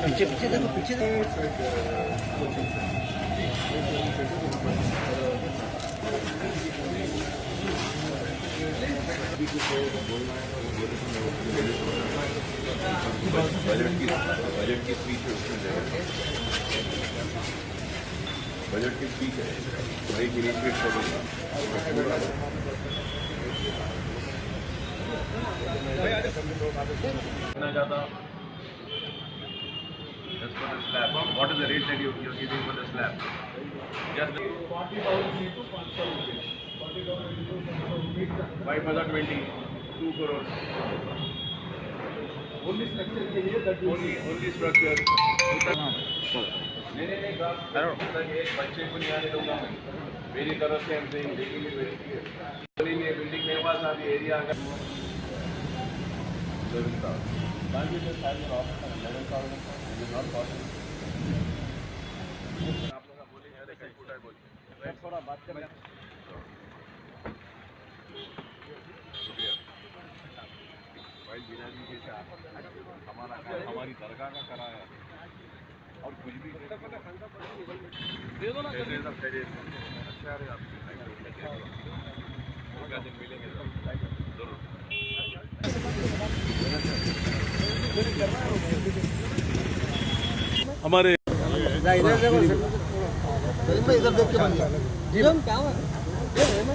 पीछे पीछे देखो पीछे बजट की स्पीच है उसमें बजट की स्पीच है वही इनिशिएट करूँगा ज़्यादा just for the slab. What is the rate that you're giving for the slab? Just 40,000 to 5,020, 2 crore. Only structure के लिए that only structure. नहीं एक बच्चे को नहीं आने दूंगा मैं. मेरी तरफ से हम देखेंगे बिल्डिंग मेरे पास अभी एरिया अगर 11,000. Can't you just have your office at 11,000? It is not possible. आप लोग बोलेंगे अरे कहीं फुटा है बोल थोड़ा बात करें शुक्रिया भाई बिना जी के साथ हमारा हमारी दरगाह का कराया और कुछ भी दे दो ना अच्छा है आप दिन मिलेंगे जरूर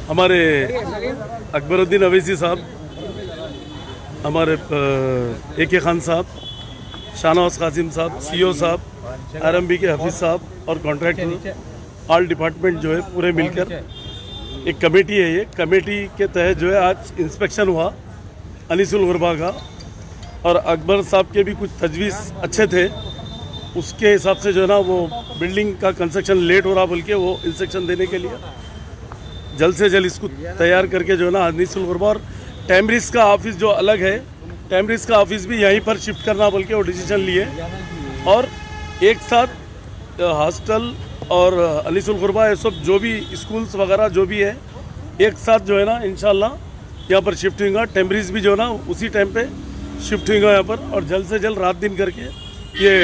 हमारे अकबरुद्दीन अवैसी साहब, हमारे AK खान साहब, शाहनवाज कासिम साहब, CO साहब, RMB के हफीज़ साहब और कॉन्ट्रैक्टर ऑल डिपार्टमेंट जो है पूरे मिलकर एक कमेटी है। ये कमेटी के तहत जो है आज इंस्पेक्शन हुआ अनीसुल गुरबा का और अकबर साहब के भी कुछ तजवीज़ अच्छे थे, उसके हिसाब से जो है ना वो बिल्डिंग का कंस्ट्रक्शन लेट हो रहा बोल के वो इंस्ट्रक्शन देने के लिए जल्द से जल्द इसको तैयार करके जो है ना अनीसुल गुरबा और टैमरिस का ऑफिस जो अलग है, टैमरिस का ऑफिस भी यहीं पर शिफ्ट करना बोल के वो डिसीजन लिए और एक साथ हॉस्टल और अनीसुल गुरबा ये सब जो भी स्कूल्स वगैरह जो भी है एक साथ जो है ना इंशाल्लाह यहाँ पर शिफ्ट होगा। टैमरिस भी जो है ना उसी टाइम पे शिफ्ट होगा यहाँ पर और जल्द से जल्द रात दिन करके ये